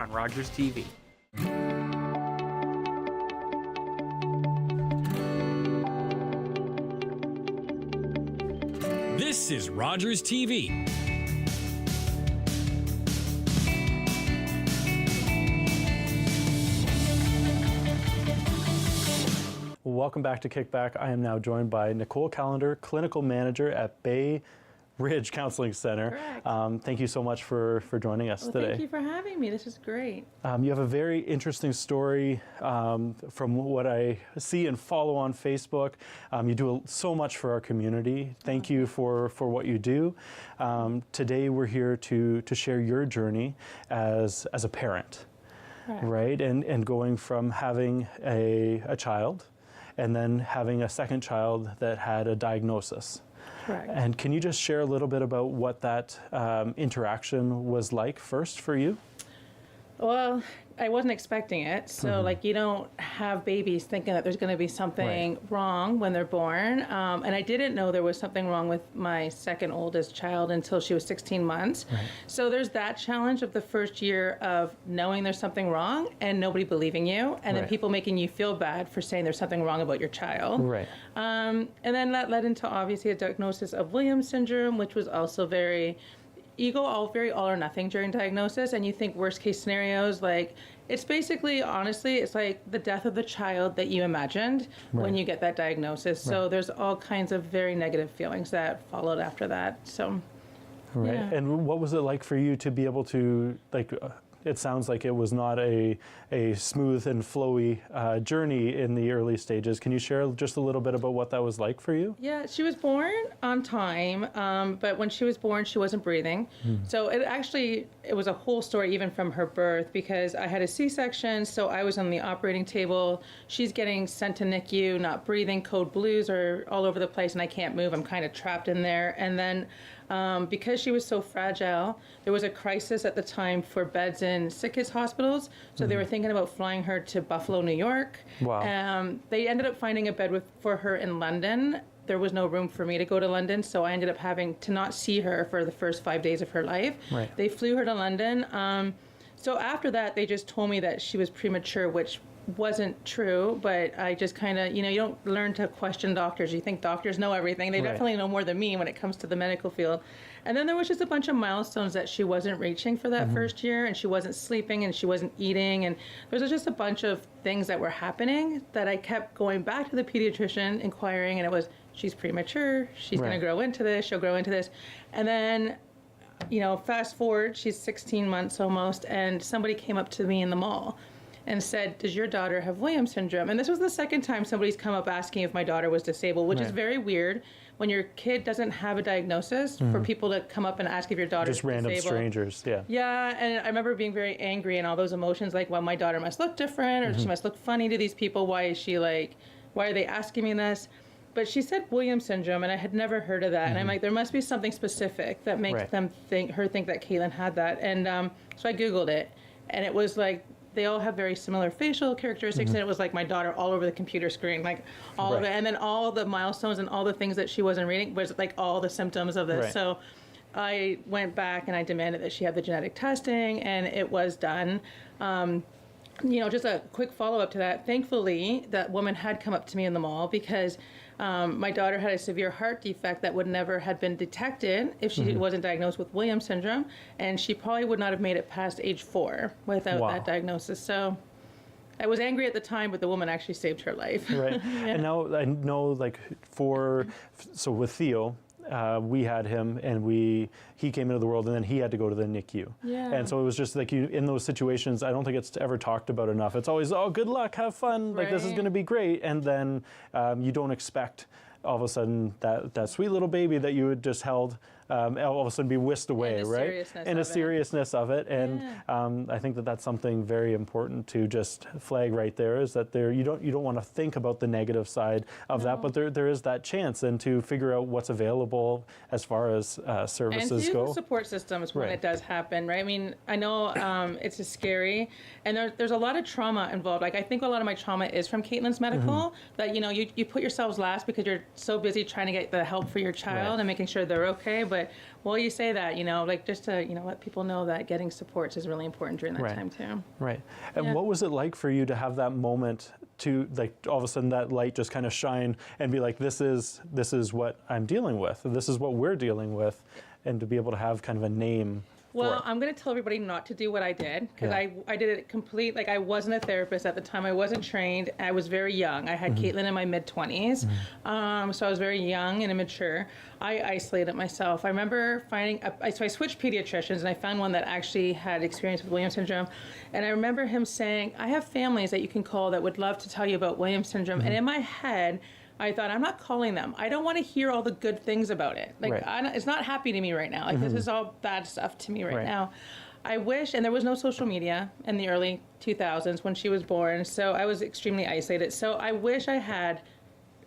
on Rogers TV. This is Rogers TV. Welcome back to KickBack. I am now joined by Nicole Callender, Clinical Manager at Bay Ridge Counseling Center. Correct. Thank you so much for joining us today. Thank you for having me. This is great. You have a very interesting story from what I see and follow on Facebook. You do so much for our community. Thank you for what you do. Today we're here to share your journey as a parent, Correct. right? And going from having a child and then having a second child that had a diagnosis. Correct. And can you just share a little bit about what that interaction was like first for you? Well, I wasn't expecting it. So, you don't have babies thinking that there's going to be something wrong when they're born. And I didn't know there was something wrong with my second oldest child until she was 16 months. Right. So there's that challenge of the first year of knowing there's something wrong and nobody believing you, and then people making you feel bad for saying there's something wrong about your child. Right. And then that led into obviously a diagnosis of Williams syndrome, which was also very very all or nothing during diagnosis, and you think worst case scenarios, like it's basically, honestly, it's like the death of the child that you imagined when you get that diagnosis. So there's all kinds of very negative feelings that followed after that. So Right. yeah. And what was it like for you to be able to, it sounds like it was not a smooth and flowy journey in the early stages. Can you share just a little bit about what that was like for you? Yeah, she was born on time, but when she was born, she wasn't breathing. So it was a whole story even from her birth, because I had a C-section, so I was on the operating table. She's getting sent to NICU, not breathing, code blues are all over the place, and I can't move. I'm kind of trapped in there. And then because she was so fragile, there was a crisis at the time for beds in sick kids hospitals. So they were thinking about flying her to Buffalo, New York. Wow. They ended up finding a bed for her in London. There was no room for me to go to London, so I ended up having to not see her for the first 5 days of her life. Right. They flew her to London. So after that, they just told me that she was premature, which wasn't true, but I just kind of, you don't learn to question doctors. You think doctors know everything. They definitely know more than me when it comes to the medical field. And then there was just a bunch of milestones that she wasn't reaching for that first year, and she wasn't sleeping, and she wasn't eating, and there was just a bunch of things that were happening that I kept going back to the pediatrician, inquiring, and it was, she's premature, she's going to grow into this, she'll grow into this. And then, fast forward, she's 16 months almost, and somebody came up to me in the mall and said, does your daughter have Williams syndrome? And this was the second time somebody's come up asking if my daughter was disabled, which is very weird when your kid doesn't have a diagnosis, for people to come up and ask if your daughter's Just random disabled. strangers, yeah. Yeah, and I remember being very angry and all those emotions, like, well, my daughter must look different, or she must look funny to these people. Why are they asking me this? But she said Williams syndrome, and I had never heard of that. And I'm like, there must be something specific that makes them think that Caitlin had that. And so I Googled it, and it was like, they all have very similar facial characteristics, and it was like my daughter all over the computer screen, like all of it. And then all the milestones and all the things that she wasn't reading was like all the symptoms of this. So I went back and I demanded that she have the genetic testing, and it was done. Just a quick follow-up to that. Thankfully, that woman had come up to me in the mall because my daughter had a severe heart defect that would never have been detected if she wasn't diagnosed with Williams syndrome, and she probably would not have made it past age 4 without that diagnosis. So I was angry at the time, but the woman actually saved her life. Right. And now I know, so with Theo, we had him, and he came into the world, and then he had to go to the NICU. Yeah. And so it was just like, in those situations, I don't think it's ever talked about enough. It's always, oh, good luck, have fun, like this is going to be great. And then you don't expect all of a sudden that sweet little baby that you had just held all of a sudden be whisked away, right? And the seriousness of it. And I think that's something very important to just flag right there, is that you don't want to think about the negative side of that, but there is that chance, and to figure out what's available as far as services and go. The support systems when it does happen, right? I mean, I know it's just scary, and there's a lot of trauma involved. Like, I think a lot of my trauma is from Caitlin's medical, that you put yourselves last because you're so busy trying to get the help for your child and making sure they're okay, but But while you say that, like just to, let people know that getting supports is really important during that Right. time too. Right. And Yeah. what was it like for you to have that moment to, like, all of a sudden that light just kind of shine and be like, this is what I'm dealing with, this is what we're dealing with, and to be able to have kind of a name Well, for it? I'm going to tell everybody not to do what I did, because Yeah. I did it complete, like I wasn't a therapist at the time. I wasn't trained. I was very young. I had Caitlin in my mid-20s, so I was very young and immature. I isolated myself. I remember finding, so I switched pediatricians, and I found one that actually had experience with Williams syndrome. And I remember him saying, I have families that you can call that would love to tell you about Williams syndrome. And in my head, I thought, I'm not calling them. I don't want to hear all the good things about it. Like, Right. it's not happy to me right now. Like, this is all bad stuff to me right now. I wish, and there was no social media in the early 2000s when she was born, so I was extremely isolated. So I wish I had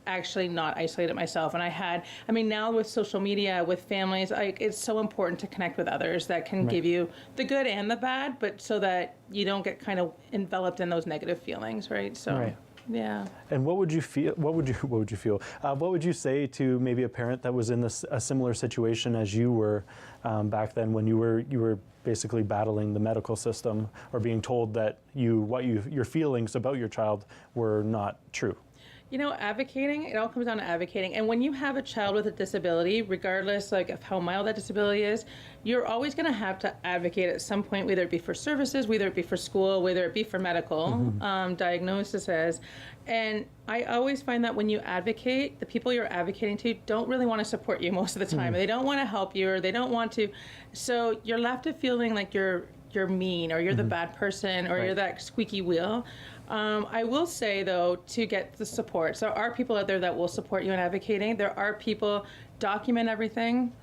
actually not isolated myself. And now with social media, with families, it's so important to connect with others that can give you the good and the bad, but so that you don't get kind of enveloped in those negative feelings, right? So. Right. Yeah. And what would you feel? What would you feel? What would you say to maybe a parent that was in a similar situation as you were back then, when you were basically battling the medical system, or being told that your feelings about your child were not true? Advocating, it all comes down to advocating. And when you have a child with a disability, regardless of how mild that disability is, you're always going to have to advocate at some point, whether it be for services, whether it be for school, whether it be for medical diagnoses. And I always find that when you advocate, the people you're advocating to don't really want to support you most of the time. They don't want to help you, or they don't want to. So you're left to feeling like you're mean, or you're the bad person, or you're that squeaky wheel. I will say, though, to get the support, so there are people out there that will support you in advocating. There are people, document everything,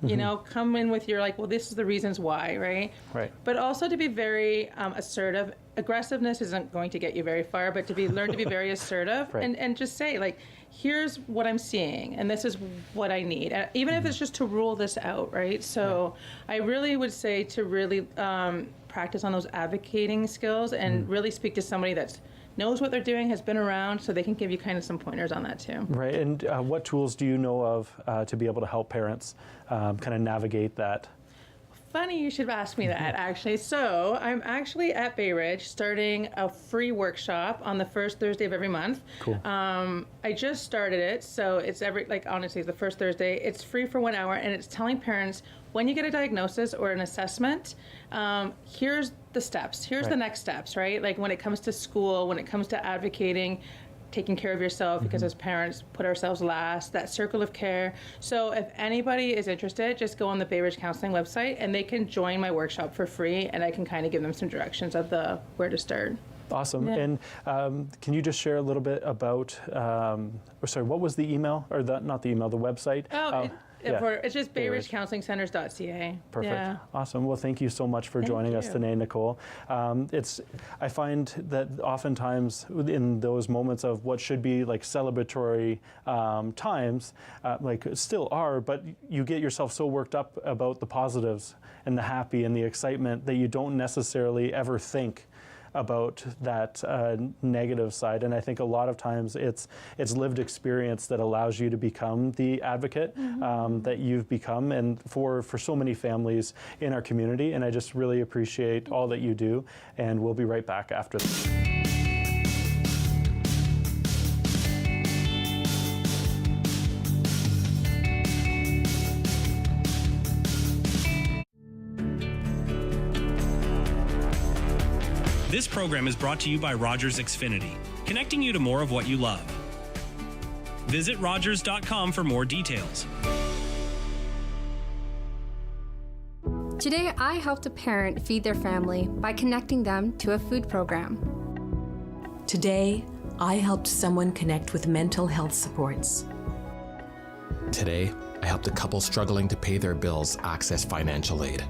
come in with your, well, this is the reasons why, right? Right. But also to be very assertive. Aggressiveness isn't going to get you very far, but learn to be very assertive and just say, here's what I'm seeing, and this is what I need. Even if it's just to rule this out, right? So I really would say to really practice on those advocating skills, and really speak to somebody that knows what they're doing, has been around, so they can give you kind of some pointers on that too. Right. And what tools do you know of to be able to help parents kind of navigate that? Funny you should ask me that, actually. So I'm actually at Bay Ridge starting a free workshop on the first Thursday of every month. Cool. I just started it, so it's honestly, it's the first Thursday. It's free for 1 hour, and it's telling parents, when you get a diagnosis or an assessment, here's the steps. Here's the next steps, right? Like when it comes to school, when it comes to advocating, taking care of yourself, because as parents put ourselves last, that circle of care. So if anybody is interested, just go on the Bay Ridge Counseling website and they can join my workshop for free, and I can kind of give them some directions of where to start. Awesome. Yeah. And can you just share a little bit about, what was the email, or not the email, the website? It's just BayRidgeCounselingCenters.ca. Perfect. Yeah. Awesome. Well, thank you so much for joining us today, Nicole. I find that oftentimes in those moments of what should be celebratory times, still are, but you get yourself so worked up about the positives and the happy and the excitement that you don't necessarily ever think about that negative side. And I think a lot of times it's lived experience that allows you to become the advocate that you've become, and for so many families in our community. And I just really appreciate all that you do, and we'll be right back after this. This program is brought to you by Rogers Xfinity, connecting you to more of what you love. Visit Rogers.com for more details. Today, I helped a parent feed their family by connecting them to a food program. Today, I helped someone connect with mental health supports. Today, I helped a couple struggling to pay their bills access financial aid.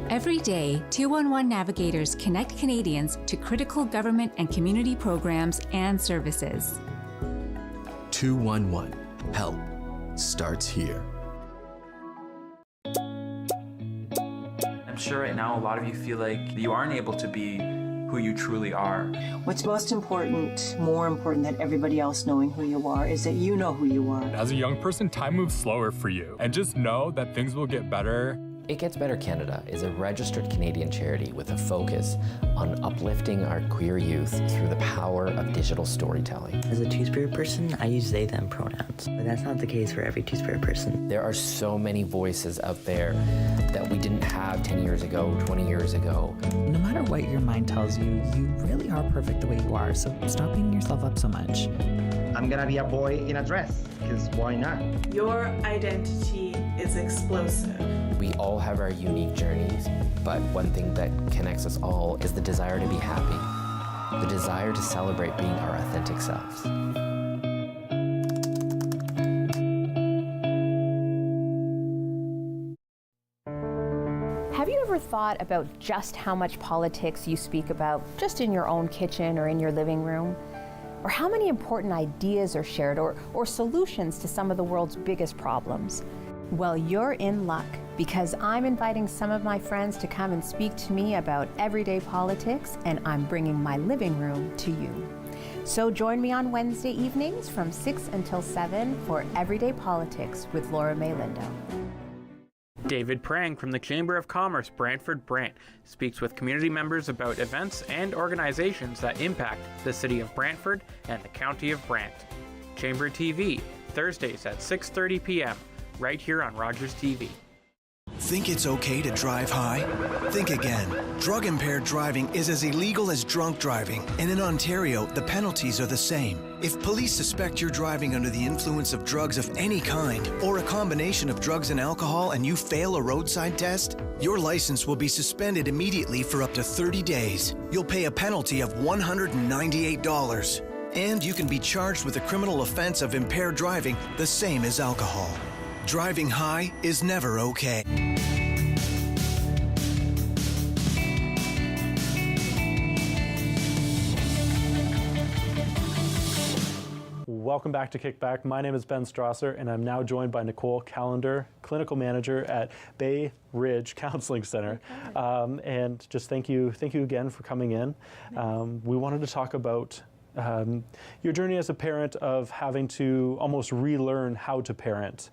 Every day, 211 navigators connect Canadians to critical government and community programs and services. 211. Help starts here. I'm sure right now a lot of you feel like you aren't able to be who you truly are. What's most important, more important than everybody else knowing who you are, is that you know who you are. As a young person, time moves slower for you, and just know that things will get better. It Gets Better Canada is a registered Canadian charity with a focus on uplifting our queer youth through the power of digital storytelling. As a Two-Spirit person, I use they, them pronouns, but that's not the case for every Two-Spirit person. There are so many voices out there that we didn't have 10 years ago, 20 years ago. No matter what your mind tells you, you really are perfect the way you are, so stop beating yourself up so much. I'm gonna be a boy in a dress, because why not? Your identity is explosive. We all have our unique journeys, but one thing that connects us all is the desire to be happy, the desire to celebrate being our authentic selves. Have you ever thought about just how much politics you speak about just in your own kitchen or in your living room? Or how many important ideas are shared or solutions to some of the world's biggest problems? Well, you're in luck, because I'm inviting some of my friends to come and speak to me about everyday politics, and I'm bringing my living room to you. So join me on Wednesday evenings from 6 until 7 for Everyday Politics with Laura May Lindo. David Prang from the Chamber of Commerce Brantford-Brant speaks with community members about events and organizations that impact the city of Brantford and the county of Brant. Chamber TV, Thursdays at 6:30 p.m., right here on Rogers TV. Think it's okay to drive high? Think again. Drug-impaired driving is as illegal as drunk driving, and in Ontario, the penalties are the same. If police suspect you're driving under the influence of drugs of any kind, or a combination of drugs and alcohol, and you fail a roadside test, your license will be suspended immediately for up to 30 days. You'll pay a penalty of $198, and you can be charged with a criminal offense of impaired driving, the same as alcohol. Driving high is never okay. Welcome back to KickBack. My name is Ben Strasser, and I'm now joined by Nicole Callender, Clinical Manager at Bay Ridge Counseling Center. And just thank you again for coming in. We wanted to talk about your journey as a parent of having to almost relearn how to parent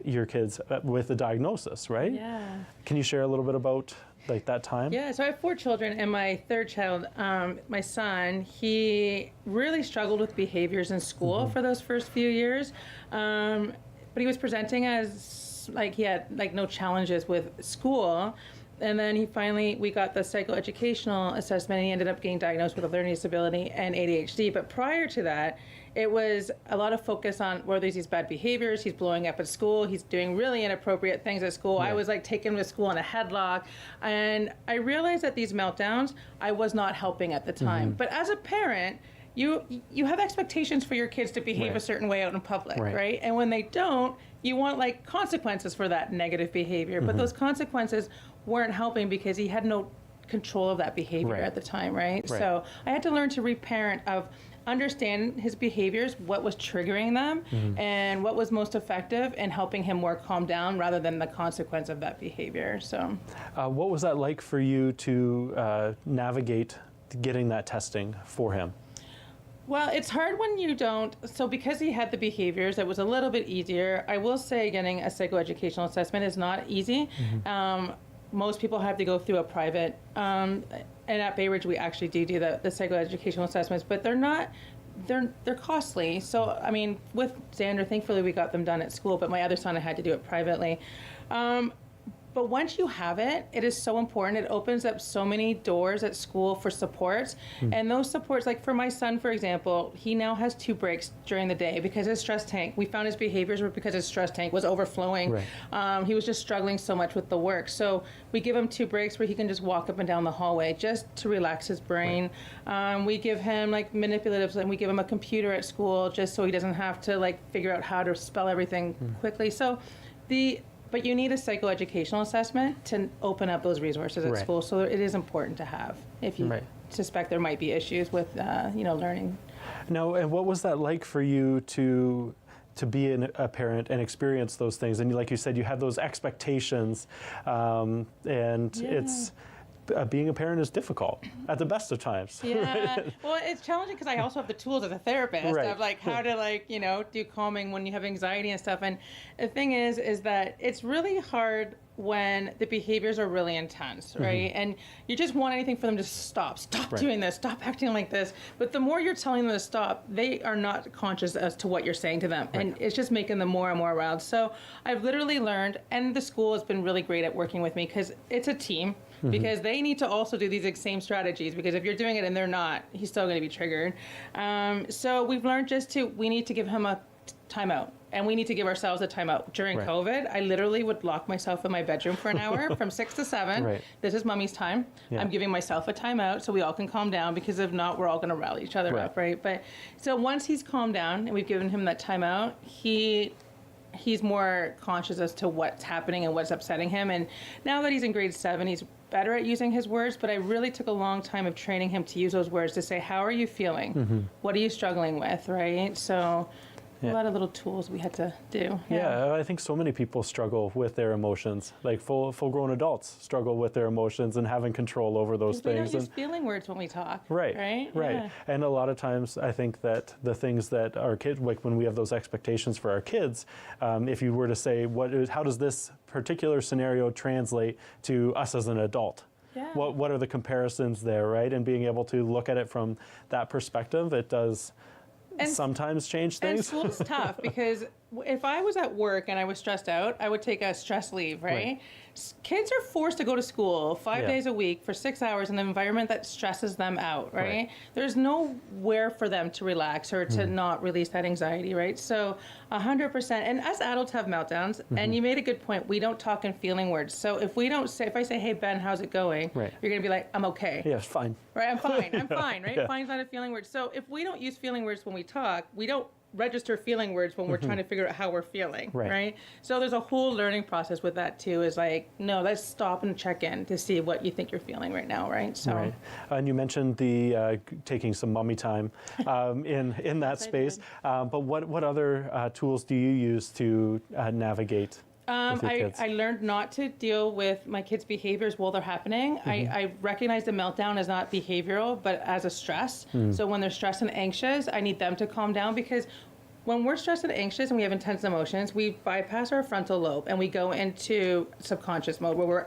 your kids with a diagnosis, right? Yeah. Can you share a little bit about that time? Yeah, so I have 4 children, and my third child, my son, he really struggled with behaviors in school for those first few years. But he was presenting as he had no challenges with school. And then we got the psychoeducational assessment, and he ended up getting diagnosed with a learning disability and ADHD. But prior to that, it was a lot of focus on whether there's these bad behaviors, he's blowing up at school, he's doing really inappropriate things at school. Yeah. I was taking him to school in a headlock. And I realized that these meltdowns, I was not helping at the time. But as a parent, you have expectations for your kids to behave a certain way out in public, right? And when they don't, you want consequences for that negative behavior. But those consequences weren't helping because he had no control of that behavior at the time, right? So I had to learn to reparent, of understand his behaviors, what was triggering them, and what was most effective in helping him more calm down rather than the consequence of that behavior. So, what was that like for you to navigate getting that testing for him? Well, it's hard when you don't. So because he had the behaviors, it was a little bit easier. I will say getting a psychoeducational assessment is not easy. Most people have to go through a private, and at Bay Ridge we actually do the psychoeducational assessments, but they're costly. So I mean, with Xander, thankfully we got them done at school, but my other son, I had to do it privately. But once you have it, it is so important. It opens up so many doors at school for supports. And those supports, for my son, for example, he now has 2 breaks during the day because his stress tank, we found his behaviors were because his stress tank was overflowing. He was just struggling so much with the work. So we give him 2 breaks where he can just walk up and down the hallway just to relax his brain. We give him manipulatives, and we give him a computer at school just so he doesn't have to figure out how to spell everything quickly. So But you need a psychoeducational assessment to open up those resources at school. So it is important to have if you suspect there might be issues with, learning. Now, and what was that like for you to be a parent and experience those things? And like you said, you had those expectations, and it's being a parent is difficult at the best of times. Yeah. Well, it's challenging because I also have the tools as a therapist Right. of like how to do calming when you have anxiety and stuff. And the thing is that it's really hard when the behaviors are really intense, right? And you just want anything for them to stop Right. doing this, stop acting like this. But the more you're telling them to stop, they are not conscious as to what you're saying to them. And it's just making them more and more aroused. So I've literally learned, and the school has been really great at working with me because it's a team. Because they need to also do these same strategies, because if you're doing it and they're not, he's still going to be triggered. So we've learned we need to give him a timeout, and we need to give ourselves a timeout. During Right. COVID, I literally would lock myself in my bedroom for an hour from 6 to 7. Right. This is mommy's time. Yeah. I'm giving myself a timeout so we all can calm down, because if not, we're all going to rally each other up, right? But so once he's calmed down and we've given him that timeout, he's more conscious as to what's happening and what's upsetting him. And now that he's in grade 7, he's better at using his words, but I really took a long time of training him to use those words to say, how are you feeling? What are you struggling with, right? So a lot of little tools we had to do. Yeah, I think so many people struggle with their emotions. Like full-grown adults struggle with their emotions and having control over those We things. don't use feeling words when we talk. Right. Right. Yeah. And a lot of times, I think that the things that our kids, like when we have those expectations for our kids, if you were to say, how does this particular scenario translate to us as an adult? Yeah. What are the comparisons there, right? And being able to look at it from that perspective, it does sometimes change things. And school's tough because if I was at work and I was stressed out, I would take a stress leave, right? Kids are forced to go to school 5 days a week for 6 hours in an environment that stresses them out, right? There's nowhere for them to relax or to not release that anxiety, right? So 100%. And as adults have meltdowns, and you made a good point, we don't talk in feeling words. So if I say, hey, Ben, how's it going? You're going to be like, I'm okay. Yeah, it's fine. Right, I'm fine, right? Fine's not a feeling word. So if we don't use feeling words when we talk, we don't register feeling words when we're trying to figure out how we're feeling, right? So there's a whole learning process with that too, is like, no, let's stop and check in to see what you think you're feeling right now, right? So. Right. And you mentioned the taking some mommy time in that space, but what other tools do you use to navigate? I learned not to deal with my kids' behaviors while they're happening. I recognize the meltdown as not behavioral, but as a stress. So when they're stressed and anxious, I need them to calm down, because when we're stressed and anxious and we have intense emotions, we bypass our frontal lobe and we go into subconscious mode where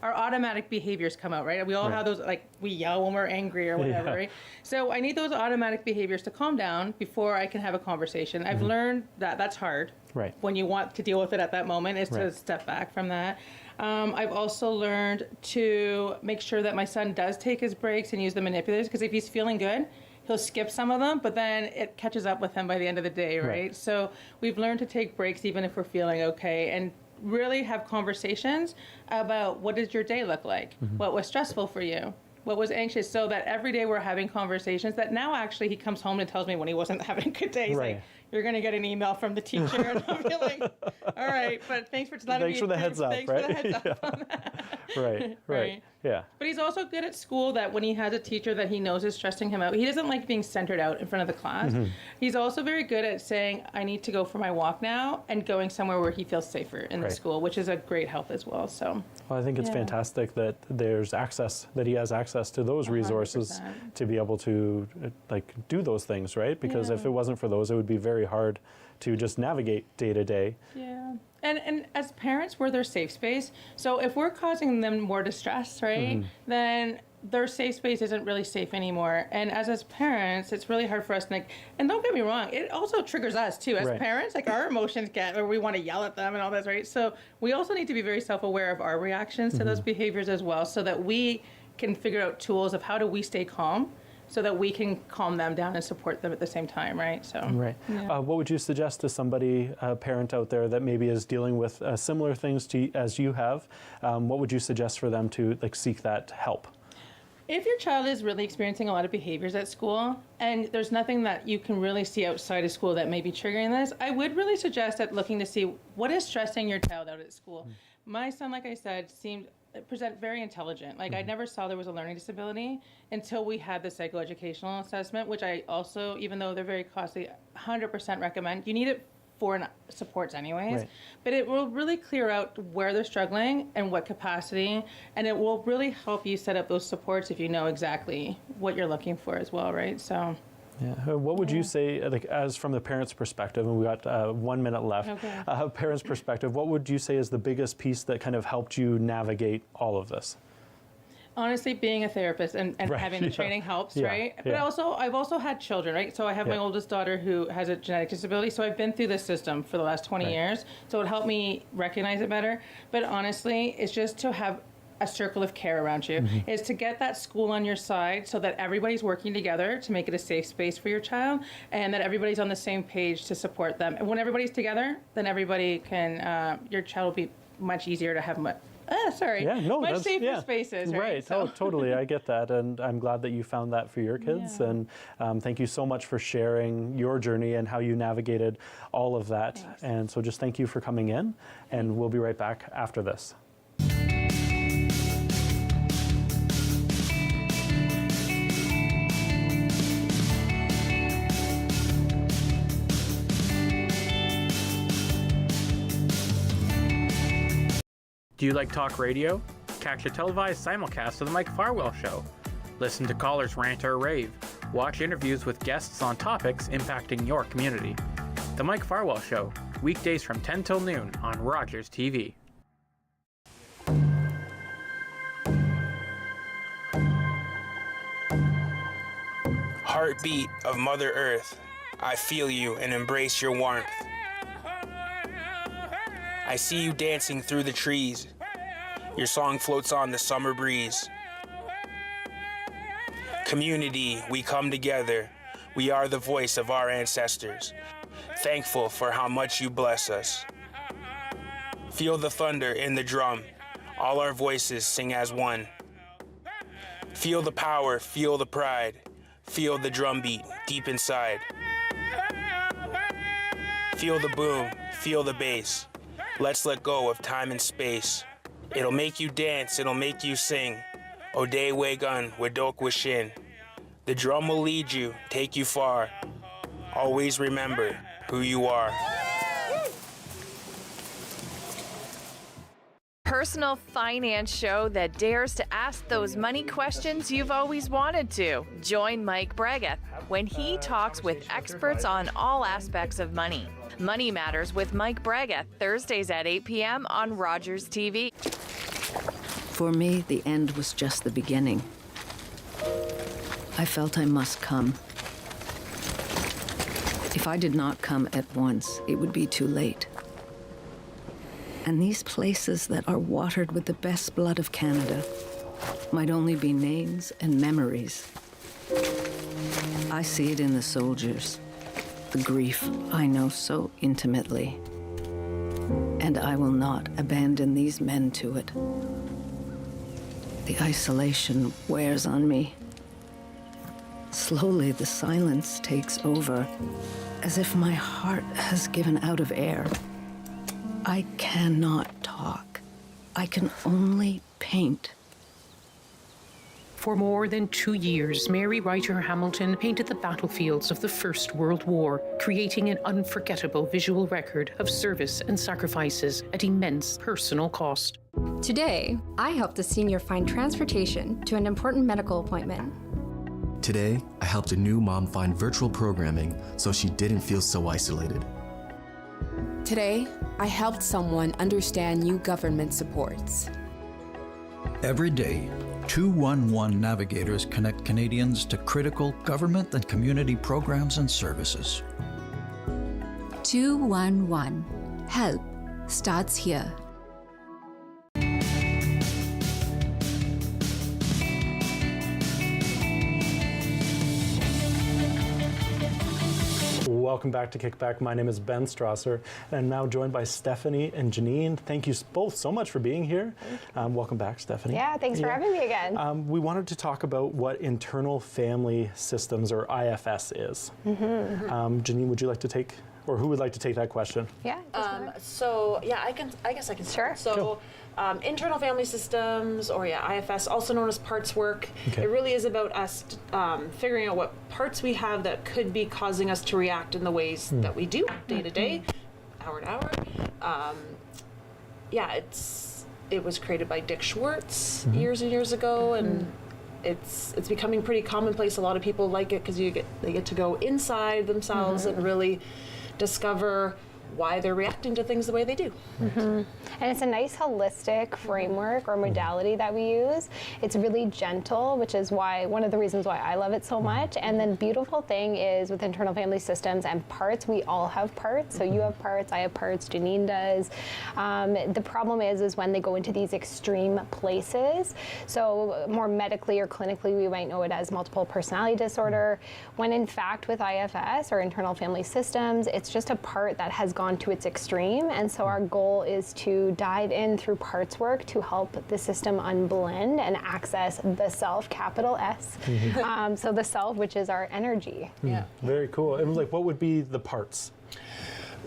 our automatic behaviors come out, right? We all have those, like we yell when we're angry or whatever, right? So I need those automatic behaviors to calm down before I can have a conversation. I've learned that that's hard. Right. When you want to deal with it at that moment, is to step back from that. I've also learned to make sure that my son does take his breaks and use the manipulators, because if he's feeling good, he'll skip some of them, but then it catches up with him by the end of the day, right? So we've learned to take breaks even if we're feeling okay, and really have conversations about what does your day look like? What was stressful for you? What was anxious? So that every day we're having conversations that now actually he comes home and tells me when he wasn't having a good day. He's like, you're going to get an email from the teacher. And I'll be like, all right, but thanks for letting me. Thanks for the heads up, thanks right? for the heads up on that. Right. Yeah. But he's also good at school, that when he has a teacher that he knows is stressing him out, he doesn't like being centered out in front of the class. He's also very good at saying, I need to go for my walk now, and going somewhere where he feels safer in the school, which is a great help as well. So. Well, I think it's fantastic that that he has access to those resources 100%. to be able to do those things, right? Because if it wasn't for those, it would be very hard to just navigate day to day. Yeah. And as parents, we're their safe space. So if we're causing them more distress, right, then their safe space isn't really safe anymore. And as parents, it's really hard for us to, and don't get me wrong, it also triggers us too. As parents, our emotions get, or we want to yell at them and all that, right? So we also need to be very self-aware of our reactions to those behaviors as well, so that we can figure out tools of how do we stay calm, so that we can calm them down and support them at the same time, right? So. Right. Yeah. What would you suggest to somebody, a parent out there that maybe is dealing with similar things as you have? What would you suggest for them to seek that help? If your child is really experiencing a lot of behaviors at school, and there's nothing that you can really see outside of school that may be triggering this, I would really suggest looking to see what is stressing your child out at school. My son, like I said, present very intelligent. I never saw there was a learning disability until we had the psychoeducational assessment, which I also, even though they're very costly, 100% recommend. You need it for supports anyways. Right. But it will really clear out where they're struggling and what capacity, and it will really help you set up those supports if you know exactly what you're looking for as well, right? So. Yeah. What would you say, like, as from the parents' perspective, and we got 1 minute left, Okay. Parents' perspective, what would you say is the biggest piece that kind of helped you navigate all of this? Honestly, being a therapist and Right, having the yeah. training helps, Yeah, right? But yeah. I've also had children, right? So I have my Yeah. oldest daughter who has a genetic disability. So I've been through this system for the last 20 Right. years. So it helped me recognize it better. But honestly, it's just to have a circle of care around you, is to get that school on your side so that everybody's working together to make it a safe space for your child, and that everybody's on the same page to support them. And when everybody's together, then everybody can, your child will be much easier to have much safer spaces, right? Right. So. Oh, totally. I get that. And I'm glad that you found that for your kids. Yeah. And thank you so much for sharing your journey and how you navigated all of that. Thanks. And so just thank you for coming in. And we'll be right back after this. Do you like talk radio? Catch a televised simulcast of The Mike Farwell Show. Listen to callers rant or rave. Watch interviews with guests on topics impacting your community. The Mike Farwell Show, weekdays from 10 till noon on Rogers TV. Heartbeat of Mother Earth, I feel you and embrace your warmth. I see you dancing through the trees. Your song floats on the summer breeze. Community, we come together. We are the voice of our ancestors. Thankful for how much you bless us. Feel the thunder in the drum. All our voices sing as one. Feel the power, feel the pride. Feel the drumbeat deep inside. Feel the boom, feel the bass. Let's let go of time and space. It'll make you dance, it'll make you sing. Ode Wegun, Wedok Wishin. The drum will lead you, take you far. Always remember who you are. Personal finance show that dares to ask those money questions you've always wanted to. Join Mike Bregueth when he talks with experts on all aspects of money. Money Matters with Mike Bregueth, Thursdays at 8 p.m. on Rogers TV. For me, the end was just the beginning. I felt I must come. If I did not come at once, it would be too late. And these places that are watered with the best blood of Canada might only be names and memories. I see it in the soldiers, the grief I know so intimately. And I will not abandon these men to it. The isolation wears on me. Slowly, the silence takes over, as if my heart has given out of air. I cannot talk. I can only paint. For more than 2 years, Mary Ryder Hamilton painted the battlefields of the First World War, creating an unforgettable visual record of service and sacrifices at immense personal cost. Today, I helped a senior find transportation to an important medical appointment. Today, I helped a new mom find virtual programming so she didn't feel so isolated. Today, I helped someone understand new government supports. Every day, 211 navigators connect Canadians to critical government and community programs and services. 211. Help starts here. Welcome back to KickBack. My name is Ben Strasser, and I'm now joined by Stephanie and Janine. Thank you both so much for being here. Welcome back, Stephanie. Yeah, thanks for having me again. We wanted to talk about what internal family systems, or IFS, is. Janine, would you like to take, or who would like to take that question? Yeah. I guess I can start. Sure. So, internal family systems, or IFS, also known as parts work. Okay. It really is about us figuring out what parts we have that could be causing us to react in the ways that we do day to day. Howard. It was created by Dick Schwartz years and years ago, and it's becoming pretty commonplace. A lot of people like it because they get to go inside themselves and really discover why they're reacting to things the way they do. And it's a nice holistic framework or modality that we use. It's really gentle, which is one of the reasons why I love it so much. And then beautiful thing is with internal family systems and parts, we all have parts. So you have parts, I have parts, Janine does. The problem is when they go into these extreme places. So more medically or clinically, we might know it as multiple personality disorder. When in fact with IFS or internal family systems, it's just a part that has gone to its extreme, and so our goal is to dive in through parts work to help the system unblend and access the self, capital S. So the self, which is our energy. Very cool. And like, what would be the parts?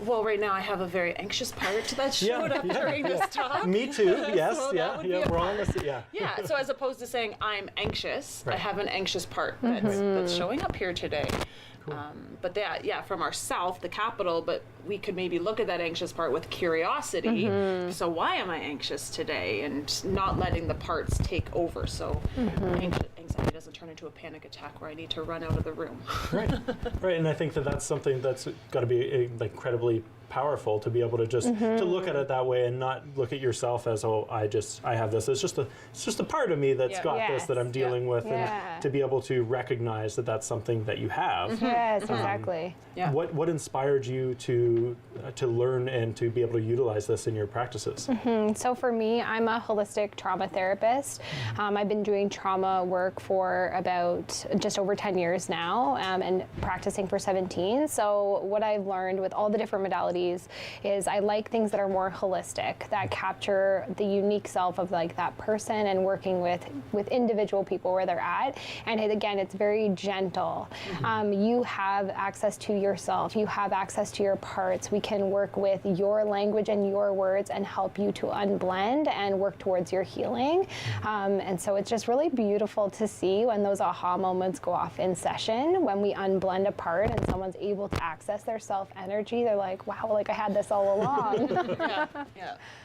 Well, right now I have a very anxious part that showed up during this talk. Me too. Yes. So We're on this. Yeah. So as opposed to saying I'm anxious, I have an anxious part that's showing up here today. But from our self, the capital, but we could maybe look at that anxious part with curiosity. So why am I anxious today? And not letting the parts take over. So anxiety doesn't turn into a panic attack where I need to run out of the room. Right. And I think that's something that's got to be incredibly powerful to be able to just to look at it that way and not look at yourself as, I have this. It's just a part of me that's got this that I'm dealing with, and to be able to recognize that that's something that you have. Yes, exactly. What inspired you to learn and to be able to utilize this in your practices? So for me, I'm a holistic trauma therapist. I've been doing trauma work for about just over 10 years now, and practicing for 17. So what I've learned with all the different modalities is I like things that are more holistic, that capture the unique self of like that person, and working with individual people where they're at. And it's very gentle. You have access to yourself. You have access to your parts. We can work with your language and your words and help you to unblend and work towards your healing. And so it's just really beautiful to see when those aha moments go off in session, when we unblend a part and someone's able to access their self energy. They're like, wow, like I had this all along.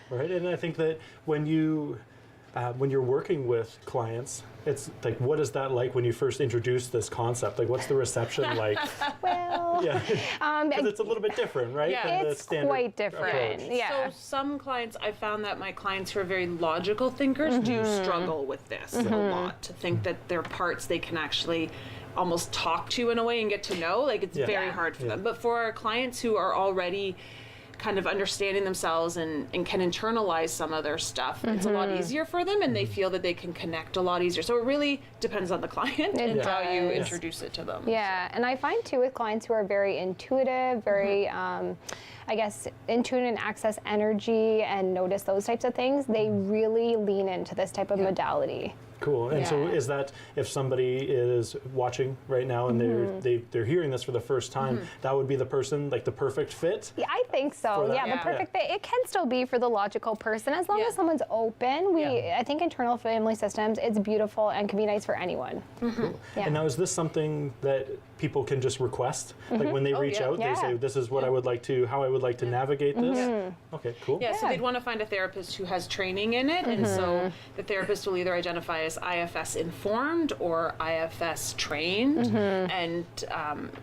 Right, and I think that when you're working with clients, it's like, what is that like when you first introduce this concept? Like, what's the reception like? Well, because it's a little bit different, right? Than it's quite different. Approach. So some clients, I found that my clients who are very logical thinkers do struggle with this a lot, to think that their parts they can actually almost talk to in a way and get to know. Like, it's very hard for them. But for our clients who are already kind of understanding themselves and can internalize some of their stuff, it's a lot easier for them, and they feel that they can connect a lot easier. So it really depends on the client and how you introduce it to them. And I find too with clients who are very intuitive, very in tune and access energy and notice those types of things, they really lean into this type of modality. Cool. And so is that if somebody is watching right now and they're hearing this for the first time, that would be the person, like the perfect fit? Yeah, I think so. The perfect fit. It can still be for the logical person as long as someone's open. I think internal family systems, it's beautiful and can be nice for anyone. Cool. And now, is this something that people can just request? Like when they reach out, they say, this is what I would like to, how I would like to navigate this? Okay, cool. So they'd want to find a therapist who has training in it, and so the therapist will either identify as IFS informed or IFS trained, and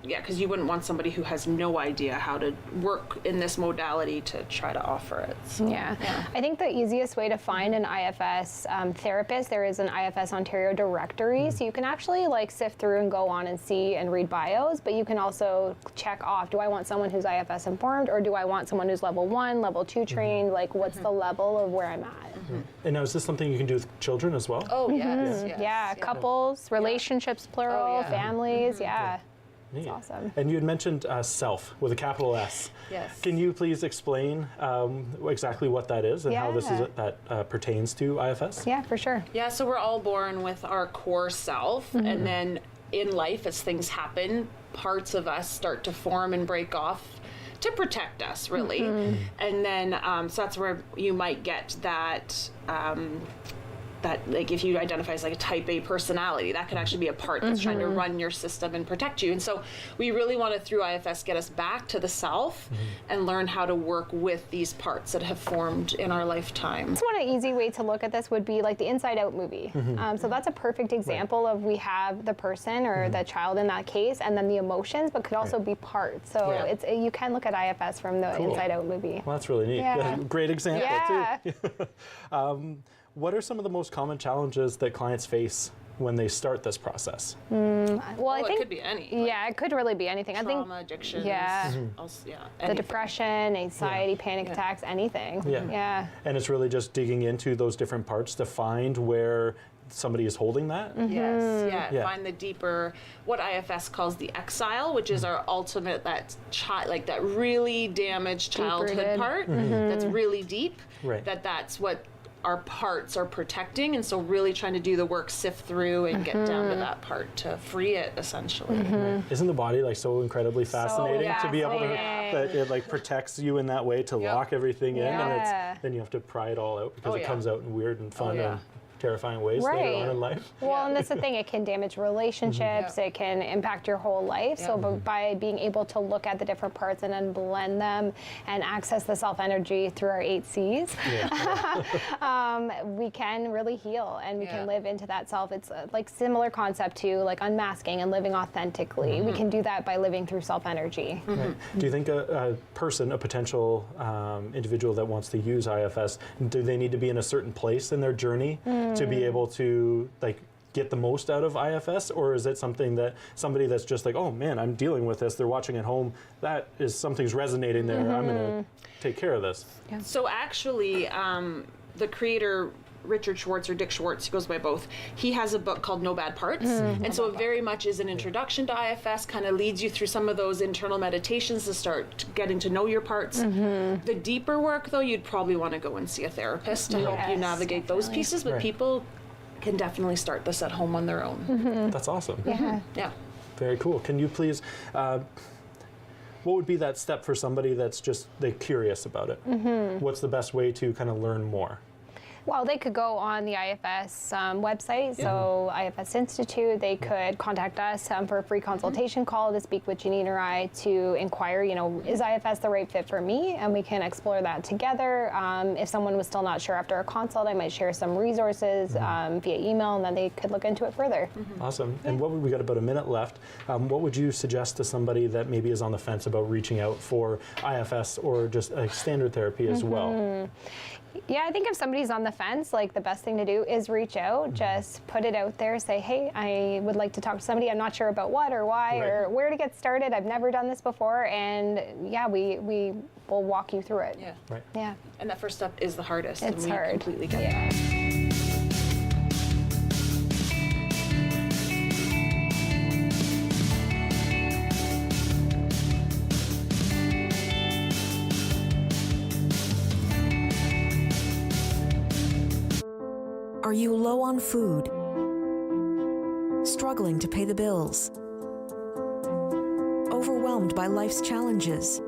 because you wouldn't want somebody who has no idea how to work in this modality to try to offer it. So, I think the easiest way to find an IFS therapist, there is an IFS Ontario directory, so you can actually like sift through and go on and see and read bios, but you can also check off, do I want someone who's IFS informed, or do I want someone who's level 1, level 2 trained, like what's the level of where I'm at. And now, is this something you can do with children as well? Oh, yes. Couples, relationships, plural, families, Neat. It's awesome. And you had mentioned self with a capital S. Yes. Can you please explain exactly what that is and how this is that pertains to IFS? Yeah, for sure. Yeah, so we're all born with our core self, and then in life, as things happen, parts of us start to form and break off to protect us, really. And then, so that's where you might get that that, like, if you identify as like a type A personality, that could actually be a part that's trying to run your system and protect you. And so we really want to, through IFS, get us back to the self and learn how to work with these parts that have formed in our lifetime. So one easy way to look at this would be like the Inside Out movie. So that's a perfect example of, we have the person or the child in that case, and then the emotions, but could also be parts. So it's, you can look at IFS from the Inside Out movie. Well, that's really neat. Yeah. Great example Yeah. too. What are some of the most common challenges that clients face when they start this process? Well, I think it could be any. Yeah, it could really be anything. Trauma, addictions. Yeah. The The depression, anxiety, panic attacks, anything. Yeah. And it's really just digging into those different parts to find where somebody is holding that? Yes, find the deeper, what IFS calls the exile, which is our ultimate, that that really damaged childhood Deep-rooted. part, that's really deep, that's what our parts are protecting, and so really trying to do the work, sift through and get down to that part to free it, essentially. Isn't the body like so incredibly fascinating to be able to, that it like protects you in that way to lock everything in, and then you have to pry it all out because it comes out in weird and fun and terrifying ways later on in life. Well, and that's the thing, it can damage relationships, it can impact your whole life. So by being able to look at the different parts and then blend them and access the self-energy through our 8 C's, we can really heal, and we can live into that self. It's like similar concept to like unmasking and living authentically. We can do that by living through self-energy. Do you think a person, a potential individual that wants to use IFS, do they need to be in a certain place in their journey to be able to like get the most out of IFS, or is it something that somebody that's just like, oh man, I'm dealing with this, they're watching at home, that is something's resonating there, I'm going to take care of this? So actually, the creator, Richard Schwartz or Dick Schwartz, he goes by both, he has a book called No Bad Parts, and so it very much is an introduction to IFS, kind of leads you through some of those internal meditations to start getting to know your parts. The deeper work, though, you'd probably want to go and see a therapist to help you navigate those pieces, but people can definitely start this at home on their own. That's awesome. Yeah. Very cool. Can you please, what would be that step for somebody that's just, they're curious about it? What's the best way to kind of learn more? Well, they could go on the IFS website, so IFS Institute. They could contact us for a free consultation call to speak with Janine or I to inquire, you know, is IFS the right fit for me? And we can explore that together. If someone was still not sure after a consult, I might share some resources via email, and then they could look into it further. Awesome. And what would, we got about a minute left. What would you suggest to somebody that maybe is on the fence about reaching out for IFS or just a standard therapy as well? Yeah, I think if somebody's on the fence, like the best thing to do is reach out, just put it out there, say, hey, I would like to talk to somebody. I'm not sure about what or why or where to get started. I've never done this before. And yeah, we will walk you through it. Yeah. And that first step is the hardest. It's and we hard. completely get that. Are you low on food? Struggling to pay the bills? Overwhelmed by life's challenges?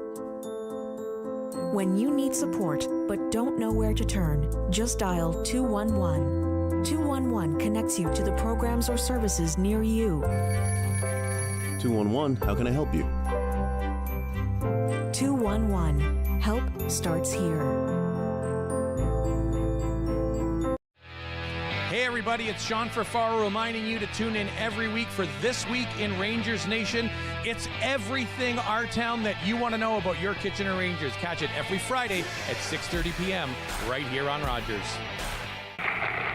When you need support but don't know where to turn, just dial 211. 211 connects you to the programs or services near you. 211, how can I help you? 211. Help starts here. Hey everybody, it's Sean Ferfaro reminding you to tune in every week for This Week in Rangers Nation. It's everything our town that you want to know about your Kitchener Rangers. Catch it every Friday at 6:30 p.m. right here on Rogers.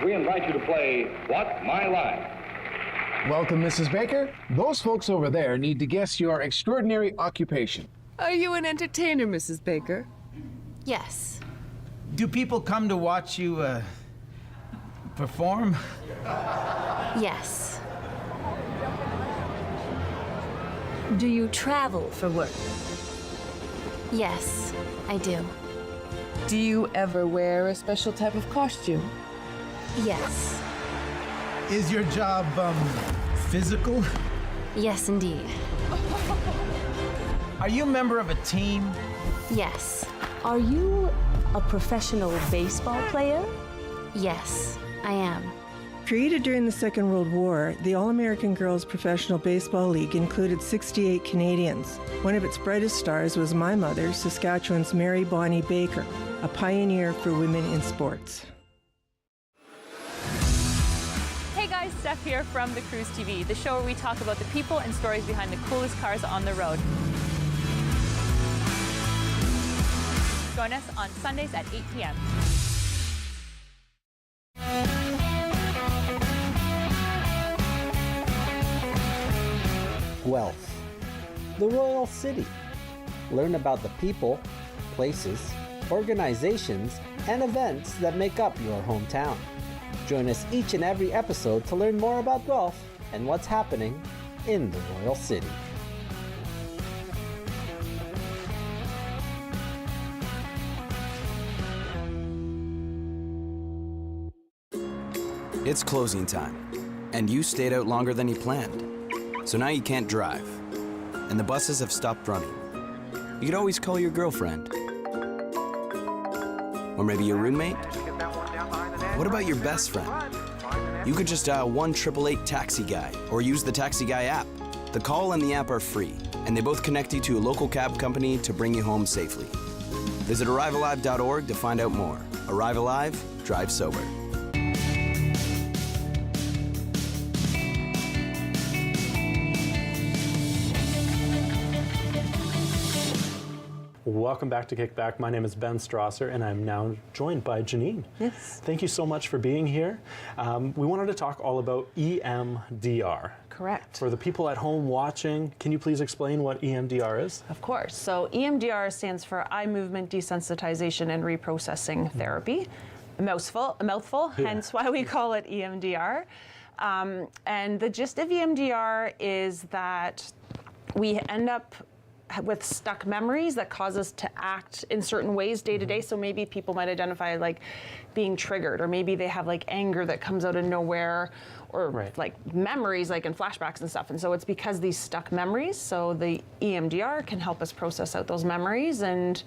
We invite you to play What's My Line? Welcome, Mrs. Baker. Those folks over there need to guess your extraordinary occupation. Are you an entertainer, Mrs. Baker? Yes. Do people come to watch you, perform? Yes. Do you travel for work? Yes, I do. Do you ever wear a special type of costume? Yes. Is your job, physical? Yes, indeed. Are you a member of a team? Yes. Are you a professional baseball player? Yes, I am. Created during the Second World War, the All-American Girls Professional Baseball League included 68 Canadians. One of its brightest stars was my mother, Saskatchewan's Mary Bonnie Baker, a pioneer for women in sports. Hey guys, Steph here from The Cruise TV, the show where we talk about the people and stories behind the coolest cars on the road. Join us on Sundays at 8 p.m. Guelph, the Royal City. Learn about the people, places, organizations, and events that make up your hometown. Join us each and every episode to learn more about Guelph and what's happening in the Royal City. It's closing time, and you stayed out longer than you planned. So now you can't drive, and the buses have stopped running. You could always call your girlfriend. Or maybe your roommate? What about your best friend? You could just dial 1-888-TAXI-GUY or use the Taxi Guy app. The call and the app are free, and they both connect you to a local cab company to bring you home safely. Visit ArriveAlive.org to find out more. Arrive Alive, drive sober. Welcome back to KickBack. My name is Ben Strasser, and I'm now joined by Janine. Yes. Thank you so much for being here. We wanted to talk all about EMDR. Correct. For the people at home watching, can you please explain what EMDR is? Of course. So EMDR stands for Eye Movement Desensitization and Reprocessing Therapy. A mouthful, Yeah. Hence why we call it EMDR. And the gist of EMDR is that we end up with stuck memories that cause us to act in certain ways day to day. So maybe people might identify like being triggered, or maybe they have like anger that comes out of nowhere, or like memories like in flashbacks and stuff. And so it's because these stuck memories. So the EMDR can help us process out those memories and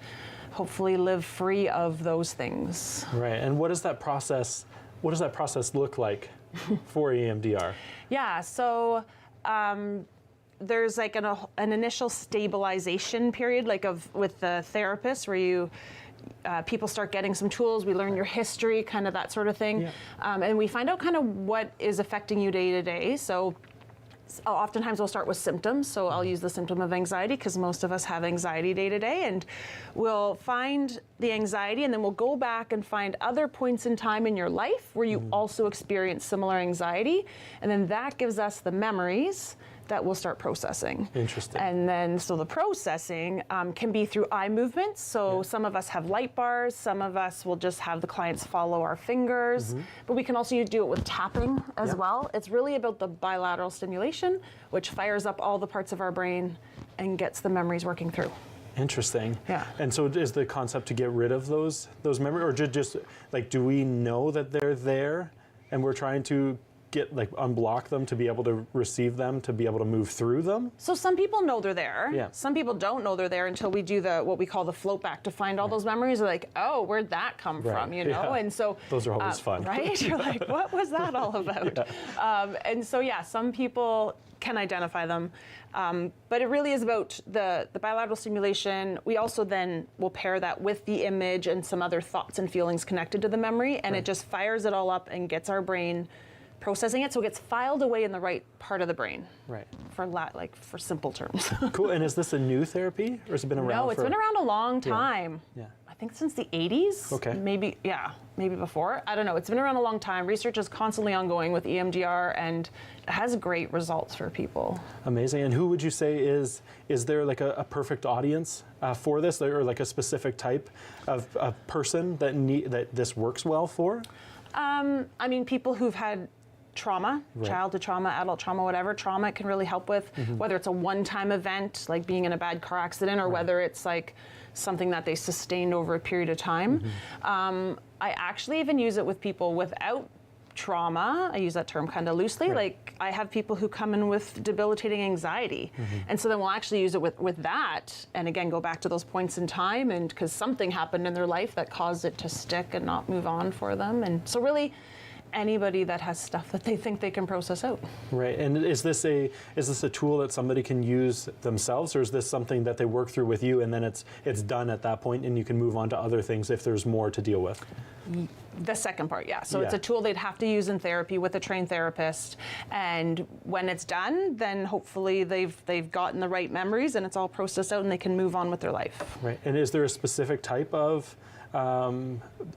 hopefully live free of those things. Right. And what does that process look like for EMDR? Yeah. So there's like an initial stabilization period, like with the therapist, where you people start getting some tools. We learn your history, kind of that sort of thing, and we find out kind of what is affecting you day to day. So oftentimes we'll start with symptoms. So I'll use the symptom of anxiety because most of us have anxiety day to day, and we'll find the anxiety, and then we'll go back and find other points in time in your life where you also experience similar anxiety, and then that gives us the memories that we'll start processing. Interesting. And then, so the processing can be through eye movements. So some of us have light bars, some of us will just have the clients follow our fingers, but we can also do it with tapping as well. It's really about the bilateral stimulation, which fires up all the parts of our brain and gets the memories working through. Interesting. Yeah. And so is the concept to get rid of those memories, or just like, do we know that they're there and we're trying to unblock them to be able to receive them, to be able to move through them? So some people know they're there. Yeah. Some people don't know they're there until we do what we call the float back to find all those memories. They're like, oh, where'd that come from? You know? Yeah. And so those are always fun. Right? You're like, what was that all about? And so some people can identify them. But it really is about the bilateral stimulation. We also then will pair that with the image and some other thoughts and feelings connected to the memory, and it just fires it all up and gets our brain processing it, so it gets filed away in the right part of the brain. Right. For simple terms. Cool. And is this a new therapy, or has it been around? No, it's been around a long time. Yeah. I think since the 80s. Okay. Maybe before. I don't know. It's been around a long time. Research is constantly ongoing with EMDR, and it has great results for people. Amazing. And who would you say is there like a perfect audience for this, or like a specific type of person that this works well for? I mean, people who've had trauma, childhood trauma, adult trauma, whatever trauma it can really help with, whether it's a one-time event like being in a bad car accident, or whether it's like something that they sustained over a period of time. I actually even use it with people without trauma. I use that term kind of loosely. Like I have people who come in with debilitating anxiety, and so then we'll actually use it with that, and again go back to those points in time, and because something happened in their life that caused it to stick and not move on for them. And so really anybody that has stuff that they think they can process out. Right, and is this a tool that somebody can use themselves, or is this something that they work through with you and then it's done at that point and you can move on to other things if there's more to deal with? The second part, yeah. So it's a tool they'd have to use in therapy with a trained therapist, and when it's done, then hopefully they've gotten the right memories and it's all processed out and they can move on with their life. Right, and is there a specific type of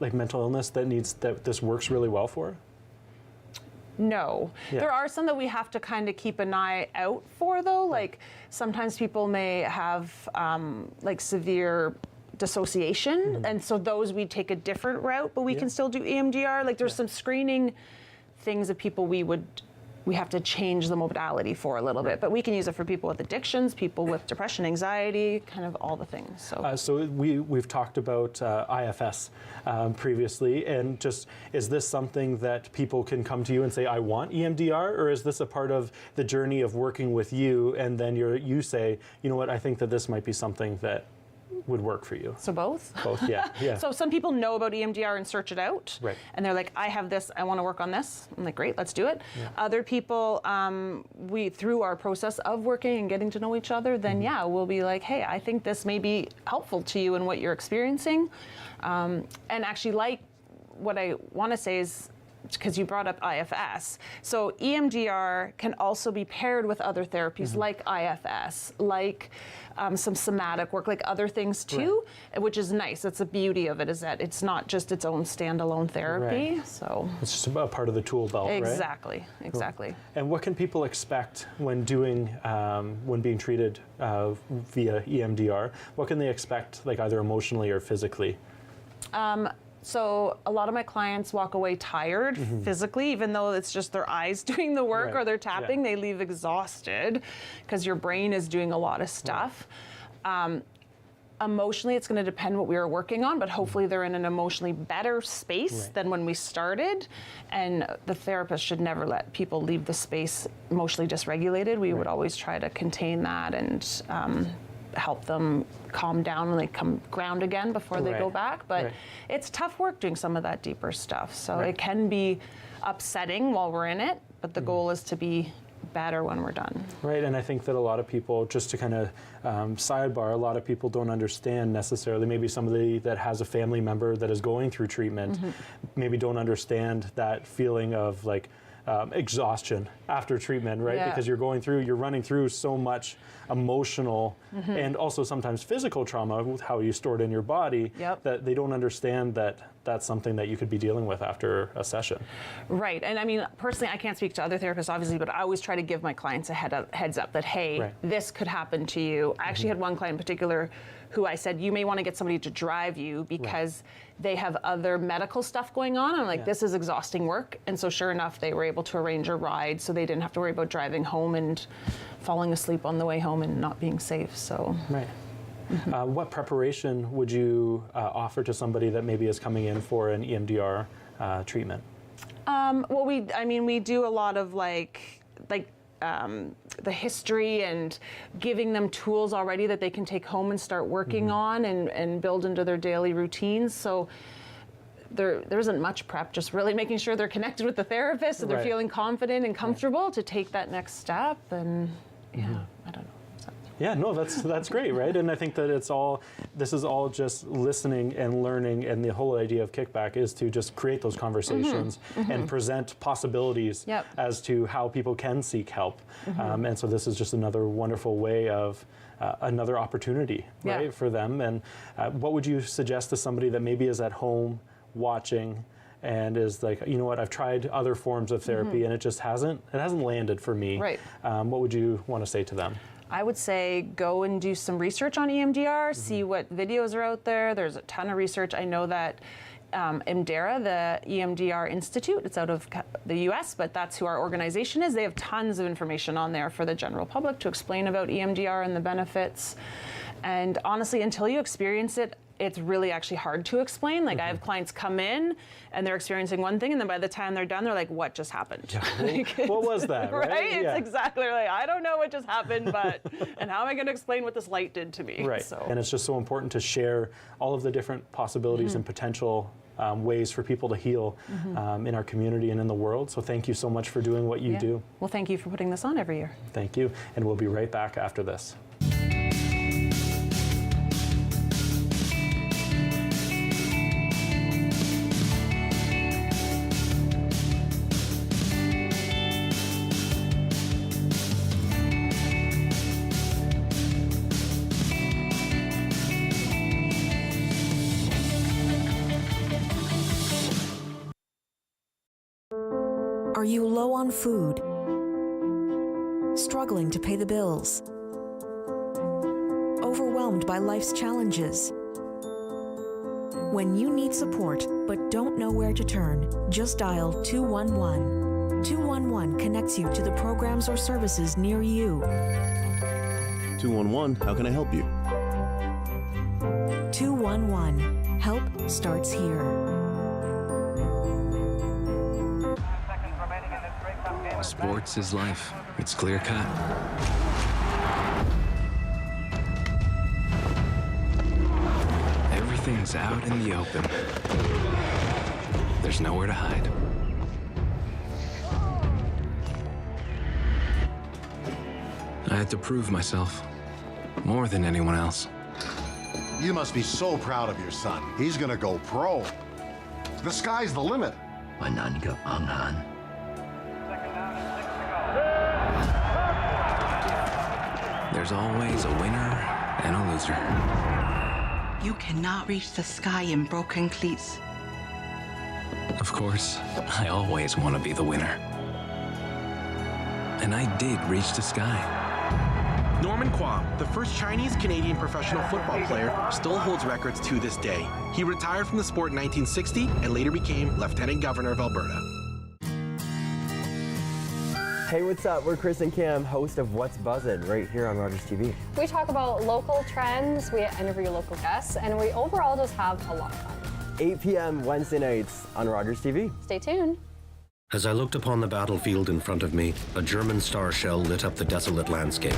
like mental illness that this works really well for? No. Yeah. There are some that we have to kind of keep an eye out for, though. Like sometimes people may have like severe dissociation, and so those we take a different route, but we can still do EMDR. Like there's some screening things that people we have to change the modality for a little bit, but we can use it for people with addictions, people with depression, anxiety, kind of all the things. So we've talked about IFS previously, and just is this something that people can come to you and say, I want EMDR, or is this a part of the journey of working with you, and then you say, you know what, I think that this might be something that would work for you? So both? Both, yeah. So some people know about EMDR and search it out. Right. And they're like, I have this, I want to work on this. I'm like, great, let's do it. Yeah. Other people, we through our process of working and getting to know each other, then we'll be like, hey, I think this may be helpful to you in what you're experiencing. And actually, like, what I want to say is, because you brought up IFS. So EMDR can also be paired with other therapies like IFS, like some somatic work, like other things too, which is nice. That's the beauty of it, is that it's not just its own standalone therapy. Right. So it's just a part of the tool belt, exactly, right? Exactly. Cool. And what can people expect when being treated via EMDR? What can they expect, like either emotionally or physically? So a lot of my clients walk away tired physically, even though it's just their eyes doing the work or they're tapping, they leave exhausted because your brain is doing a lot of stuff. Emotionally, it's going to depend what we were working on, but hopefully they're in an emotionally better space than when we started. And the therapist should never let people leave the space emotionally dysregulated. We would always try to contain that and help them calm down when they come ground again before they go back. But it's tough work doing some of that deeper stuff. So it can be upsetting while we're in it, but the goal is to be better when we're done. Right, and I think that a lot of people, just to kind of sidebar, a lot of people don't understand necessarily, maybe somebody that has a family member that is going through treatment, maybe don't understand that feeling of like, exhaustion after treatment, right? Because you're running through so much emotional and also sometimes physical trauma with how you store it in your body that they don't understand that that's something that you could be dealing with after a session. Right, and I mean, personally, I can't speak to other therapists, obviously, but I always try to give my clients a heads up that, hey, this could happen to you. I actually had one client in particular who I said, you may want to get somebody to drive you because they have other medical stuff going on. I'm like, this is exhausting work. And so sure enough, they were able to arrange a ride so they didn't have to worry about driving home and falling asleep on the way home and not being safe, so. Right. What preparation would you offer to somebody that maybe is coming in for an EMDR treatment? Well, we do a lot of the history and giving them tools already that they can take home and start working on and build into their daily routines. So there isn't much prep, just really making sure they're connected with the therapist and they're feeling confident and comfortable to take that next step. And I don't know. Yeah, no, that's great, right? And I think that this is all just listening and learning, and the whole idea of KickBack is to just create those conversations and present possibilities as to how people can seek help. And so this is just another wonderful way of another opportunity, right, for them. And what would you suggest to somebody that maybe is at home watching and is like, you know what, I've tried other forms of therapy and it just hasn't landed for me. Right. What would you want to say to them? I would say go and do some research on EMDR, see what videos are out there. There's a ton of research. I know that IMDERA, the EMDR Institute, it's out of the US, but that's who our organization is. They have tons of information on there for the general public to explain about EMDR and the benefits. And honestly, until you experience it, it's really actually hard to explain. Like I have clients come in and they're experiencing one thing, and then by the time they're done, they're like, what just happened? Yeah. What was that, right? It's exactly like, I don't know what just happened, but, and how am I going to explain what this light did to me? Right, so. And it's just so important to share all of the different possibilities and potential ways for people to heal in our community and in the world. So thank you so much for doing what you do. Well, thank you for putting this on every year. Thank you. And we'll be right back after this. Are you low on food? Struggling to pay the bills? Overwhelmed by life's challenges? When you need support but don't know where to turn, just dial 211. 211 connects you to the programs or services near you. 211, how can I help you? 211. Help starts here. Sports is life. It's clear cut. Everything's out in the open. There's nowhere to hide. I had to prove myself more than anyone else. You must be so proud of your son. He's gonna go pro. The sky's the limit. There's always a winner and a loser. You cannot reach the sky in broken cleats. Of course, I always want to be the winner. And I did reach the sky. Norman Kwong, the first Chinese-Canadian professional football player, still holds records to this day. He retired from the sport in 1960 and later became Lieutenant Governor of Alberta. Hey, what's up? We're Chris and Cam, host of What's Buzzin' right here on Rogers TV. We talk about local trends, we interview local guests, and we overall just have a lot of fun. 8 p.m. Wednesday nights on Rogers TV. Stay tuned. As I looked upon the battlefield in front of me, a German star shell lit up the desolate landscape.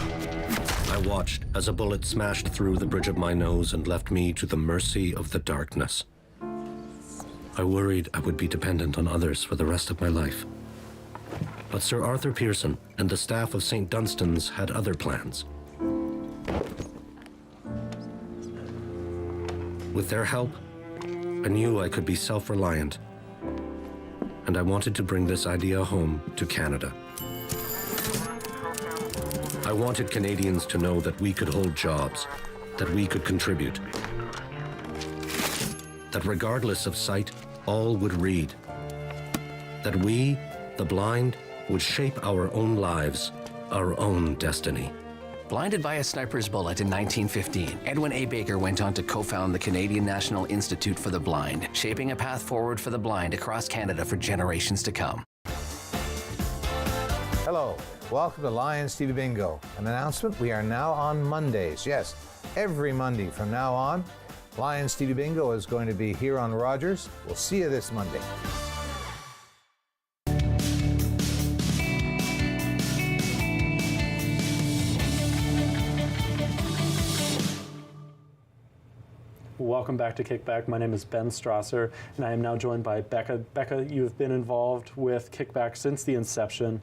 I watched as a bullet smashed through the bridge of my nose and left me to the mercy of the darkness. I worried I would be dependent on others for the rest of my life. But Sir Arthur Pearson and the staff of St. Dunstan's had other plans. With their help, I knew I could be self-reliant, and I wanted to bring this idea home to Canada. I wanted Canadians to know that we could hold jobs, that we could contribute, that regardless of sight, all would read, that we, the blind, would shape our own lives, our own destiny. Blinded by a sniper's bullet in 1915, Edwin A. Baker went on to co-found the Canadian National Institute for the Blind, shaping a path forward for the blind across Canada for generations to come. Hello, welcome to Lions TV Bingo. An announcement, we are now on Mondays. Yes, every Monday from now on, Lions TV Bingo is going to be here on Rogers. We'll see you this Monday. Welcome back to KickBack. My name is Ben Strasser, and I am now joined by Becca. Becca, you've been involved with KickBack since the inception.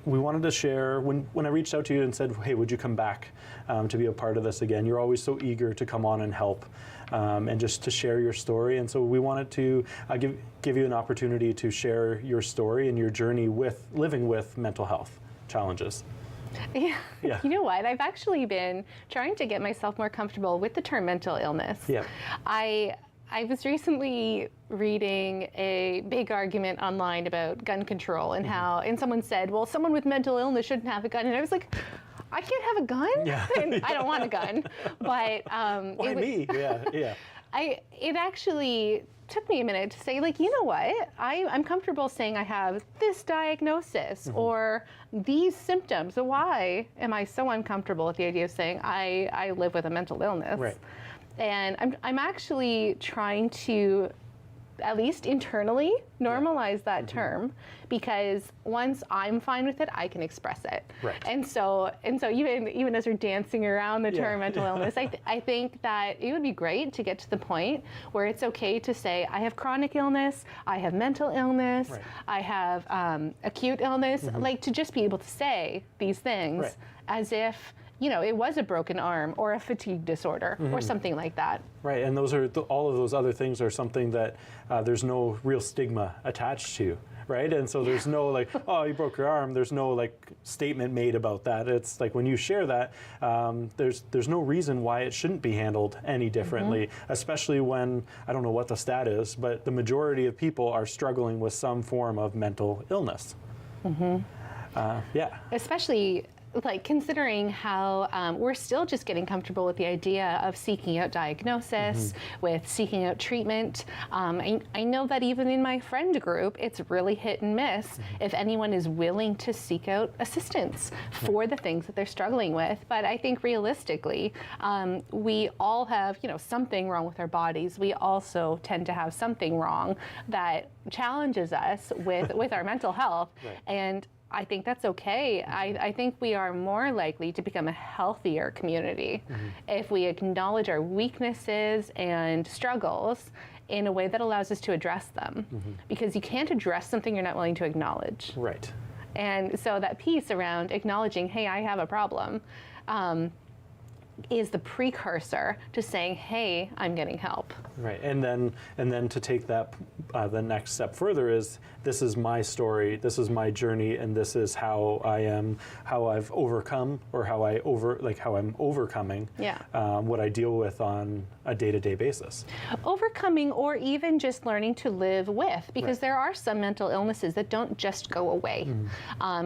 We wanted to share, when I reached out to you and said, hey, would you come back to be a part of this again? You're always so eager to come on and help and just to share your story. And so we wanted to give you an opportunity to share your story and your journey with living with mental health challenges. Yeah. You know what? I've actually been trying to get myself more comfortable with the term mental illness. Yeah. I was recently reading a big argument online about gun control and how, and someone said, well, someone with mental illness shouldn't have a gun. And I was like, I can't have a gun? Yeah. And I don't want a gun. But why me? Yeah. It actually took me a minute to say, like, you know what? I'm comfortable saying I have this diagnosis or these symptoms. So why am I so uncomfortable with the idea of saying I live with a mental illness? Right. And I'm actually trying to at least internally, normalize that term, because once I'm fine with it, I can express it. Right. And so even as we're dancing around the term mental illness, I think that it would be great to get to the point where it's okay to say, I have chronic illness, I have mental illness, I have acute illness, like to just be able to say these things as if, you know, it was a broken arm or a fatigue disorder or something like that. Right, and those are all of those other things are something that there's no real stigma attached to, right? And so there's no like, oh, you broke your arm. There's no like statement made about that. It's like when you share that, there's no reason why it shouldn't be handled any differently, especially when, I don't know what the stat is, but the majority of people are struggling with some form of mental illness. Especially like considering how we're still just getting comfortable with the idea of seeking out diagnosis, with seeking out treatment. I know that even in my friend group, it's really hit and miss if anyone is willing to seek out assistance for the things that they're struggling with. But I think realistically, we all have, you know, something wrong with our bodies. We also tend to have something wrong that challenges us with our mental health. And I think that's okay. I think we are more likely to become a healthier community if we acknowledge our weaknesses and struggles in a way that allows us to address them. Because you can't address something you're not willing to acknowledge. Right. And so that piece around acknowledging, hey, I have a problem, is the precursor to saying, hey, I'm getting help. Right, and then to take that the next step further is, this is my story, this is my journey, and this is how I've overcome, or how I'm overcoming what I deal with on a day-to-day basis. Overcoming, or even just learning to live with, because there are some mental illnesses that don't just go away.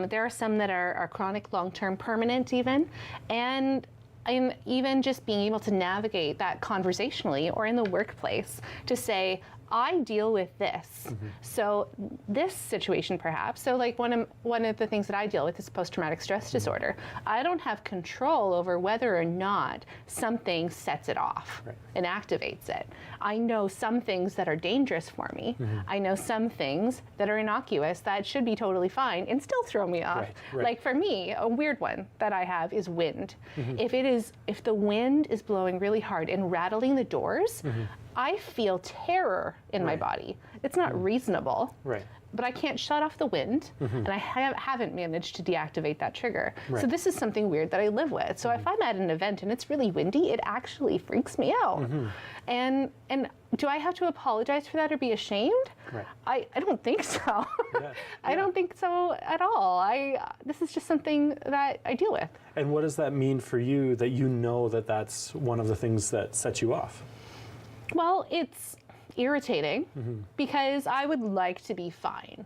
There are some that are chronic, long-term, permanent even, and even just being able to navigate that conversationally or in the workplace to say, I deal with this. So this situation perhaps, so like one of the things that I deal with is post-traumatic stress disorder. I don't have control over whether or not something sets it off and activates it. I know some things that are dangerous for me. I know some things that are innocuous that should be totally fine and still throw me off. Like for me, a weird one that I have is wind. If the wind is blowing really hard and rattling the doors, I feel terror in my body. It's not reasonable, but I can't shut off the wind, and I haven't managed to deactivate that trigger. So this is something weird that I live with. So if I'm at an event and it's really windy, it actually freaks me out. And do I have to apologize for that or be ashamed? I don't think so. I don't think so at all. This is just something that I deal with. And what does that mean for you, that you know that that's one of the things that sets you off? Well, it's irritating because I would like to be fine.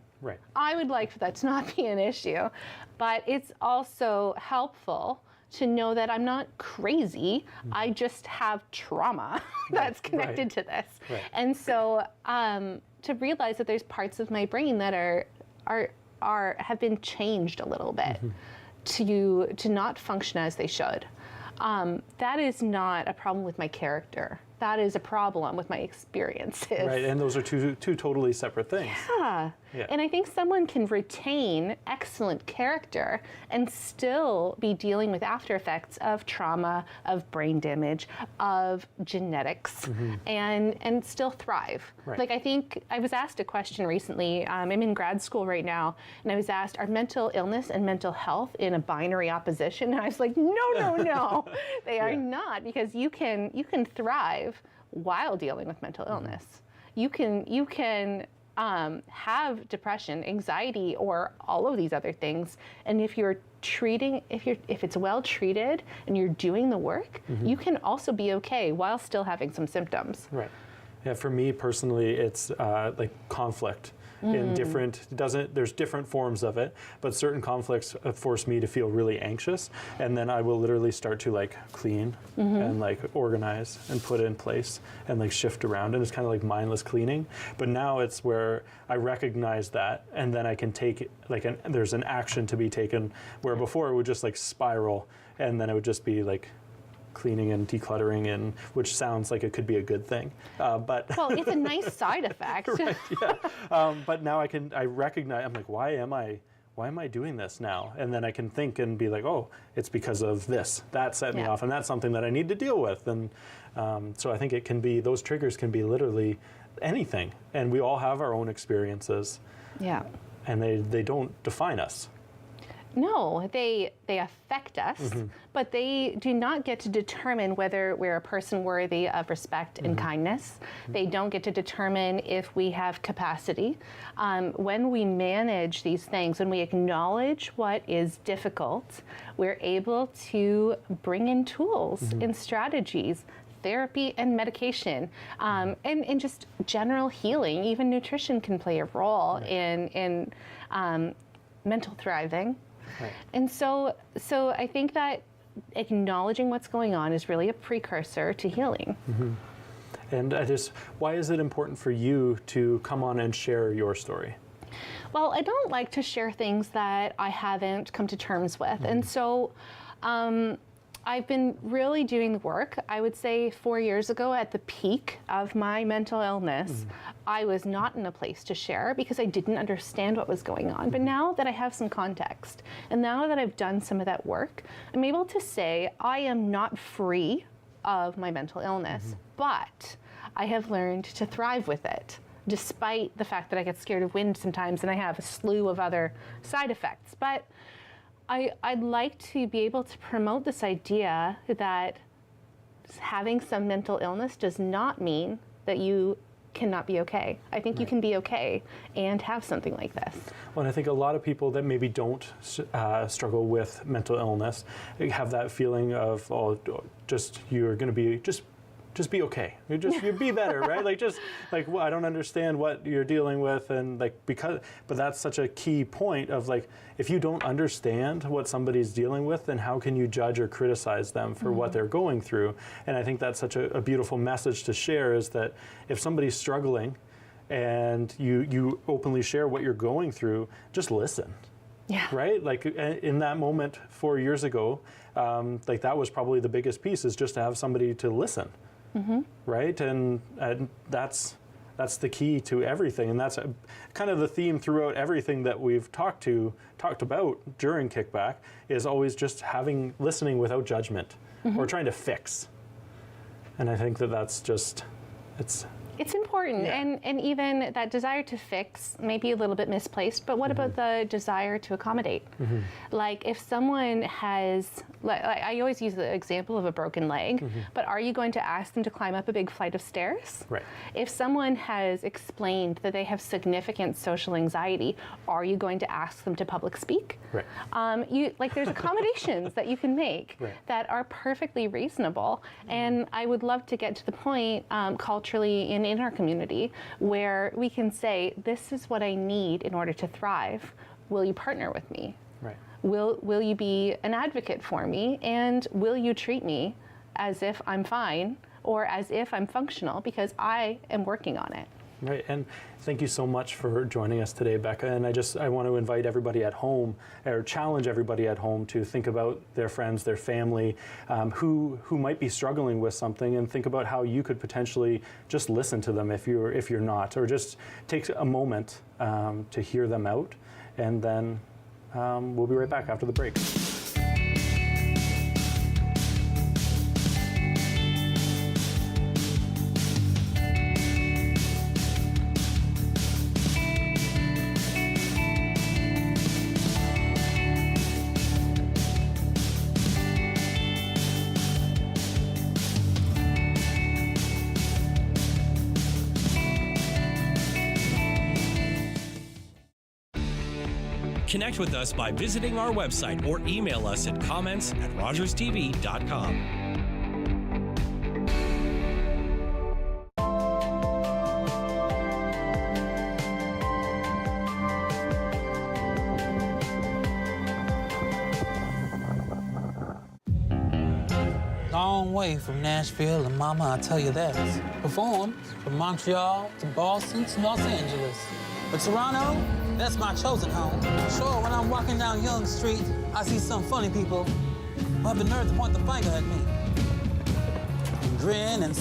I would like for that to not be an issue, but it's also helpful to know that I'm not crazy. I just have trauma that's connected to this. And so to realize that there's parts of my brain that have been changed a little bit to not function as they should. That is not a problem with my character. That is a problem with my experiences. Right, and those are two totally separate things. And I think someone can retain excellent character and still be dealing with after effects of trauma, of brain damage, of genetics, and still thrive. Like I think I was asked a question recently, I'm in grad school right now, and I was asked, are mental illness and mental health in a binary opposition? And I was like, no, they are not, because you can thrive while dealing with mental illness. You can have depression, anxiety, or all of these other things, and if it's well treated and you're doing the work, you can also be okay while still having some symptoms. Yeah, for me personally, it's like conflict. In there's different forms of it, but certain conflicts force me to feel really anxious, and then I will literally start to like clean and like organize and put in place and like shift around, and it's kind of like mindless cleaning. But now it's where I recognize that, and then I can take there's an action to be taken, where before it would just like spiral, and then it would just be like cleaning and decluttering, and which sounds like it could be a good thing, but well, it's a nice side effect. Right, yeah. But now I recognize, I'm like, why am I doing this now? And then I can think and be like, oh, it's because of this. That set me off, and that's something that I need to deal with. And so I think it can be, those triggers can be literally anything, and we all have our own experiences. Yeah. And they don't define us. No, they affect us, but they do not get to determine whether we're a person worthy of respect and kindness. They don't get to determine if we have capacity. When we manage these things, when we acknowledge what is difficult, we're able to bring in tools and strategies, therapy and medication, and just general healing. Even nutrition can play a role in mental thriving. Right. And so I think that acknowledging what's going on is really a precursor to healing. And why is it important for you to come on and share your story? Well, I don't like to share things that I haven't come to terms with. And so I've been really doing the work. I would say 4 years ago, at the peak of my mental illness, I was not in a place to share because I didn't understand what was going on. But now that I have some context, and now that I've done some of that work, I'm able to say I am not free of my mental illness, but I have learned to thrive with it, despite the fact that I get scared of wind sometimes and I have a slew of other side effects. But I'd like to be able to promote this idea that having some mental illness does not mean that you cannot be okay. I think you can be okay and have something like this. Well, and I think a lot of people that maybe don't struggle with mental illness have that feeling of, oh, you're going to be just be okay. You be better, right? Well, I don't understand what you're dealing with, and but that's such a key point of if you don't understand what somebody's dealing with, then how can you judge or criticize them for what they're going through? And I think that's such a beautiful message to share, is that if somebody's struggling and you openly share what you're going through, just listen. Yeah. Right? In that moment 4 years ago, that was probably the biggest piece, is just to have somebody to listen. Right, and that's the key to everything, and that's kind of the theme throughout everything that we've talked about during Kickback, is always just listening without judgment or trying to fix. And I think that's just it's important, and even that desire to fix may be a little bit misplaced, but what about the desire to accommodate? Like if someone has, I always use the example of a broken leg, but are you going to ask them to climb up a big flight of stairs? Right. If someone has explained that they have significant social anxiety, are you going to ask them to public speak? Right. There's accommodations that you can make that are perfectly reasonable, and I would love to get to the point culturally in our community where we can say, this is what I need in order to thrive. Will you partner with me? Right. Will you be an advocate for me? And will you treat me as if I'm fine or as if I'm functional, because I am working on it? Right, and thank you so much for joining us today, Becca. And I want to invite everybody at home, or challenge everybody at home, to think about their friends, their family, who might be struggling with something, and think about how you could potentially just listen to them if you're not, or just take a moment to hear them out. And then we'll be right back after the break. Connect with us by visiting our website or email us at comments@rogerstv.com. Long way from Nashville and Mama, I'll tell you that. Performed from Montreal to Boston to Los Angeles. But Toronto, that's my chosen home. Sure, when I'm walking down Yonge Street, I see some funny people who have the nerve to point the finger at me. grin and